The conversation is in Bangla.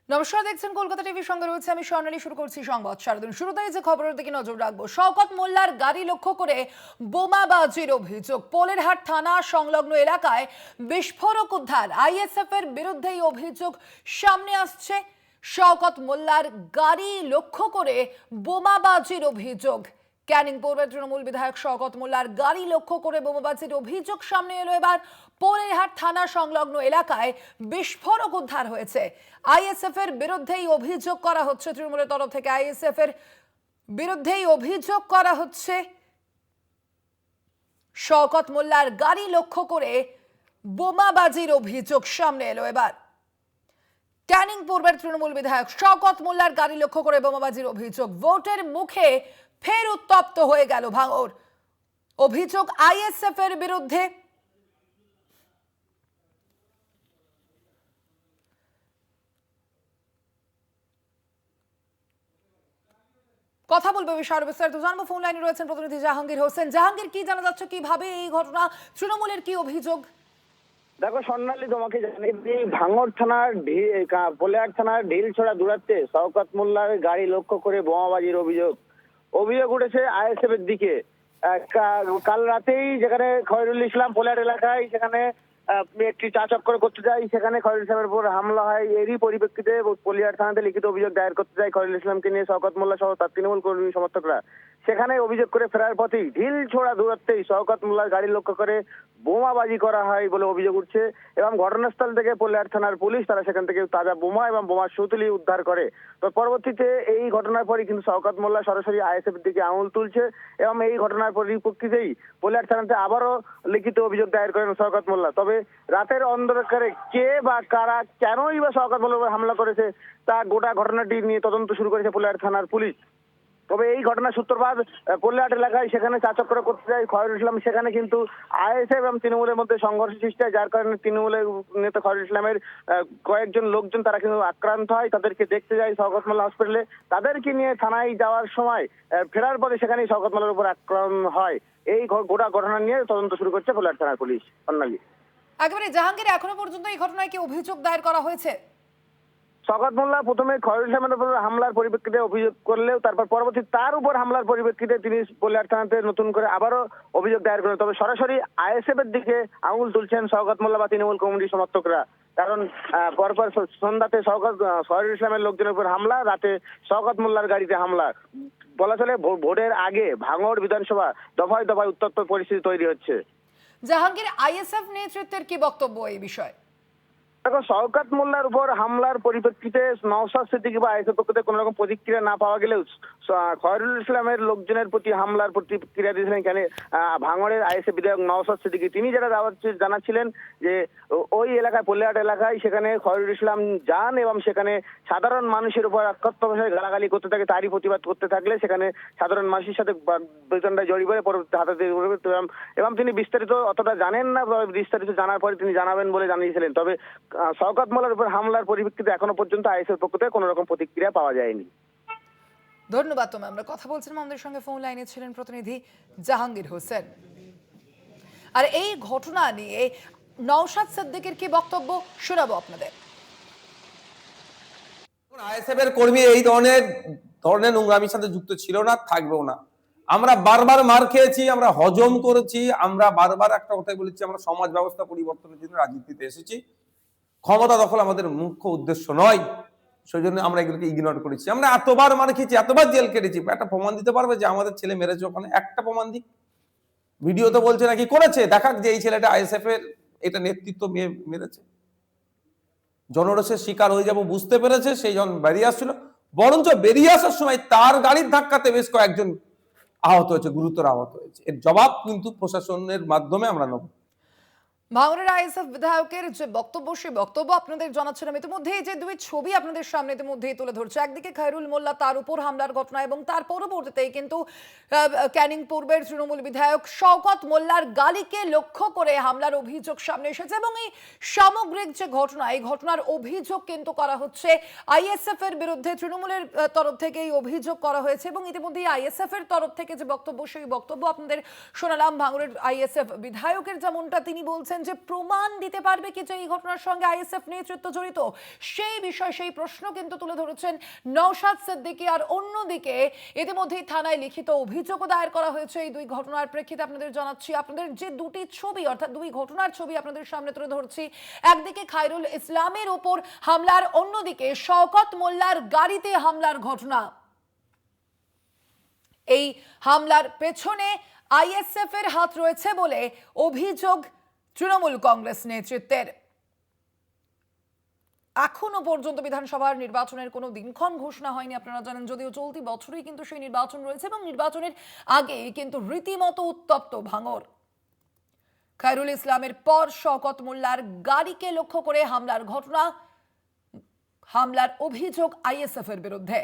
নমস্কার, দেখছেন কলকাতা টিভির সঙ্গে রয়েছে আমি স্বর্ণালী। শুরু করছি সংবাদ সারাদিন। শুরুতেই যে খবরের দিকে নজর রাখবো, শওকত মোল্লার গাড়ি লক্ষ্য করে বোমাবাজির অভিযোগ। পোলেরহাট থানা সংলগ্ন এলাকায় বিস্ফোরক উদ্ধার। আইএসএফ এর বিরুদ্ধে এই অভিযোগ সামনে আসছে। শওকত মোল্লার গাড়ি লক্ষ্য করে বোমাবাজির অভিযোগ। ক্যানিং পূর্বের তৃণমূল বিধায়ক শওকত মোল্লার গাড়ি লক্ষ্য করে বোমাবাজির অভিযোগ সামনে এলো। এবার পোলেরহাট থানা সংলগ্ন এলাকায় বিস্ফোরক উদ্ধার হয়েছে। আইএসএফ এর বিরুদ্ধেই অভিযোগ করা হচ্ছে, তৃণমূলের তরফ থেকে আইএসএফ এর বিরুদ্ধেই অভিযোগ করা হচ্ছে। শওকত মোল্লার গাড়ি লক্ষ্য করে বোমাবাজির অভিযোগ সামনে এলো। এবার ক্যানিং পূর্বের তৃণমূল বিধায়ক শওকত মোল্লার গাড়ি লক্ষ্য করে বোমাবাজির অভিযোগ। ভোটের মুখে ফের উত্তপ্ত হয়ে গেল ভাঙড়। অভিযোগ আইএসএফ এর বিরুদ্ধে। কথা বলবো বিষয়ের বিস্তারিত জানবো। ফোন লাইনে রয়েছেন প্রতিনিধি জাহাঙ্গীর হোসেন। জাহাঙ্গীর, কি জানা যাচ্ছে, কিভাবে এই ঘটনা, তৃণমূলের কি অভিযোগ? দেখো স্বর্ণালী, তোমাকে জানিয়ে দিই, ভাঙড় থানার পোলেহাট থানার ঢিলছড়া দূরত্বে শওকত মোল্লার গাড়ি লক্ষ্য করে বোমাবাজির অভিযোগ উঠেছে আইএসএফ এর দিকে। কাল রাতেই যেখানে খয়রুল ইসলাম পোলেহাট এলাকায় সেখানে একটি চা চক্কর করতে যায়, সেখানে খয়রুল ইসলামের উপর হামলা হয়। এরই পরিপ্রেক্ষিতে পোলেহাট থানাতে লিখিত অভিযোগ দায়ের করতে যায় খয়রুল ইসলামকে নিয়ে শওকত মোল্লা সহ তার তৃণমূল কর্মী সমর্থকরা। সেখানে অভিযোগ করে ফেরার পথেই ঢিলছোড়া দূরত্বেই শওকত মোল্লার গাড়ি লক্ষ্য করে বোমাবাজি করা হয় বলে অভিযোগ উঠছে। এবং ঘটনাস্থল থেকে পোলেহাট থানার পুলিশ তারা সেখান থেকে তাজা বোমা এবং বোমার সুতুলি উদ্ধার করে। তো পরবর্তীতে এই ঘটনার পরই কিন্তু শওকত মোল্লা সরাসরি আইএসএফ এর দিকে আঙুল তুলছে এবং এই ঘটনার পরিপ্রেক্ষিতেই পোলেহাট থানাতে আবারও লিখিত অভিযোগ দায়ের করেন শওকত মোল্লা। তবে রাতের অন্ধকারে কে বা কারা কেনই বা শওকত মোল্লার উপর হামলা করেছে তা গোটা ঘটনাটি নিয়ে তদন্ত শুরু করেছে পোলেহাট থানার পুলিশ। তবে এই ঘটনার সূত্রপাত পোলেহাট এলাকায়, সেখানে চা চক্র করতে যায় খয়রুল ইসলাম। সেখানে কিন্তু আইএসএফ এবং তৃণমূলের মধ্যে সংঘর্ষ সৃষ্টি হয়, যার কারণে তৃণমূলের নেতা খয়রুল ইসলামের কয়েকজন লোকজন তারা কিন্তু আক্রান্ত হয়। তাদেরকে দেখতে যায় শওকত মোল্লা হসপিটালে। তাদেরকে নিয়ে থানায় যাওয়ার সময় ফেরার পরে সেখানেই শওকত মোল্লার উপর আক্রমণ হয়। এই গোটা ঘটনা নিয়ে তদন্ত শুরু করছে পোলেহাট থানার পুলিশ। অন্যালি একেবারে জাহাঙ্গীর, এখনো পর্যন্ত এই ঘটনায় কি অভিযোগ দায়ের করা হয়েছে? শওকত মোল্লা প্রথমে খয়রুল ইসলামের উপর হামলার পরিপ্রেক্ষিতে অভিযোগ করলেও তারপর পরবর্তী তার উপর হামলার পরিপ্রেক্ষিতে তিনি পোলেহাট থানাতে নতুন করে আবারও অভিযোগ দায়ের করেন। তবে সরাসরি আইএসএফ এর দিকে আঙুল তুলছেন শওকত মোল্লা বা তৃণমূল কমিটির সমর্থকরা। কারণ পরপর সন্ধ্যাতে খয়রুল ইসলামের লোকজনের উপর হামলা, রাতে শওকত মোল্লার গাড়িতে হামলা। বলা চলে ভোটের আগে ভাঙড় বিধানসভা দফায় দফায় উত্তপ্ত পরিস্থিতি তৈরি হচ্ছে। জাহাঙ্গীর, আইএসএফ নেতৃত্বের কি বক্তব্য এই বিষয়ে? দেখো, শওকত মোল্লার উপর হামলার পরিপ্রেক্ষিতে নওশাদ সিদ্দিকী বা আইএসএফ পক্ষ থেকে কোনো রকম প্রতিক্রিয়া না পাওয়া গেলেও খয়রুল ইসলামের লোকজনের প্রতি হামলার প্রতিক্রিয়া দিয়েছিলেন এখানে ভাঙড়ের আইএসএফ বিধায়ক নওশাদ সিদ্দিকী। তিনি যেটা জানাচ্ছিলেন যে ওই এলাকায়, পোলেহাট এলাকায়, সেখানে খয়রুল ইসলাম যান এবং সেখানে সাধারণ মানুষের উপর আক্ষত্য ভাষায় গালাগালি করতে থাকে। তারই প্রতিবাদ করতে থাকলে সেখানে সাধারণ মানুষের সাথে বেতনটায় জড়িয়ে পড়ে, পরবর্তী হাতে এবং তিনি বিস্তারিত অতটা জানেন না, বিস্তারিত জানার পরে তিনি জানাবেন বলে জানিয়েছিলেন। তবে শওকত মোল্লার উপর হামলার পরিপ্রেক্ষিতে এখনো পর্যন্ত আইএসএফ পক্ষ থেকে কোনো রকম প্রতিক্রিয়া পাওয়া যায়নি। ধন্যবাদ তোমায়। আমরা কথা বলছিলাম, আমাদের সঙ্গে ফোন লাইনে ছিলেন প্রতিনিধি জাহাঙ্গীর হোসেন। আর এই ঘটনা নিয়ে নওশাদ সিদ্দিকীর কি বক্তব্য শোনাবো আপনাদের। আইএসএফ এর কর্মী এই ধরনের নোংরামির সাথে যুক্ত ছিল না, থাকবেও না। আমরা বারবার মার খেয়েছি, আমরা হজম করেছি, আমরা বারবার একটা কথাই বলেছি, আমরা সমাজ ব্যবস্থা পরিবর্তনের জন্য রাজনীতিতে এসেছি। ক্ষমতা দখল আমাদের মুখ্য উদ্দেশ্য নয়, সেই জন্য আমরা এগুলোকে ইগনোর করেছি। আমরা এতবার মার খেয়েছি, এতবার জেল কেটেছি। একটা প্রমাণ দিতে পারবে যে আমাদের ছেলে মেরেছে ওখানে? একটা প্রমাণ দিক। ভিডিও তো বলছে নাকি করেছে, দেখাক যে এই ছেলেটা আইএসএফ এর এটা নেতৃত্ব মেরেছে। জনরোষের শিকার হয়ে যাব বুঝতে পেরেছে, সেই জন বেরিয়ে আসছিল। বরঞ্চ বেরিয়ে আসার সময় তার গাড়ির ধাক্কাতে বেশ কয়েকজন আহত হয়েছে, গুরুতর আহত হয়েছে। এর জবাব কিন্তু প্রশাসনের মাধ্যমে আমরা নেব। ভাঙড়ের আইএসএফ বিধায়কের যে বক্তব্য, সেই বক্তব্য আপনাদের জানাচ্ছিলাম ইতিমধ্যে। যে দুই ছবি আপনাদের সামনে ইতিমধ্যেই তুলে ধরছে, একদিকে খয়রুল মোল্লা, তার উপর হামলার ঘটনা, এবং তার পরবর্তীতেই কিন্তু ক্যানিং পূর্বের তৃণমূল বিধায়ক শওকত মোল্লার গাড়িকে লক্ষ্য করে হামলার অভিযোগ সামনে এসেছে। এবং এই সামগ্রিক যে ঘটনা, এই ঘটনার অভিযোগ কিন্তু করা হচ্ছে আইএসএফ এর বিরুদ্ধে। তৃণমূলের তরফ থেকে এই অভিযোগ করা হয়েছে এবং ইতিমধ্যেই আইএসএফ এর তরফ থেকে যে বক্তব্য, সেই বক্তব্য আপনাদের শোনালাম। ভাঙড়ের আইএসএফ বিধায়কের যেমনটা তিনি বলছেন বলছেন যে প্রমাণ দিতে পারবে কি যে এই ঘটনার সঙ্গে আইএসএফ নেতৃত্ব জড়িত, সেই বিষয় সেই প্রশ্ন কিন্তু তুলে ধরেছেন নওশাদ সিদ্দিকী। আর অন্যদিকে ইতিমধ্যেই থানায় লিখিত অভিযোগও দায়ের করা হয়েছে এই দুই ঘটনার প্রেক্ষিতে। আপনাদের জানাচ্ছি, আপনাদের যে দুটি ছবি অর্থাৎ দুই ঘটনার ছবি আপনাদের সামনে তুলে ধরছি। একদিকে খায়রুল ইসলামের ওপর হামলার, অন্যদিকে শওকত মোল্লার গাড়িতে হামলার ঘটনা। এই হামলার পেছনে আইএসএফ এর হাত রয়েছে বলে অভিযোগ তৃণমূল কংগ্রেস নেতৃত্বের। এখনো পর্যন্ত বিধানসভার নির্বাচনের কোনো দিনক্ষণ ঘোষণা হয়নি, আপনারা জানেন, যদিও চলতি বছরই কিন্তু সেই নির্বাচন রয়েছে এবং নির্বাচনের আগে কিন্তু রীতিমতো উত্তপ্ত ভাঙর। খায়রুল ইসলামের পর শওকত মোল্লার গাড়িকে লক্ষ্য করে হামলার ঘটনা, হামলার অভিযোগ আইএসএফ এর বিরুদ্ধে।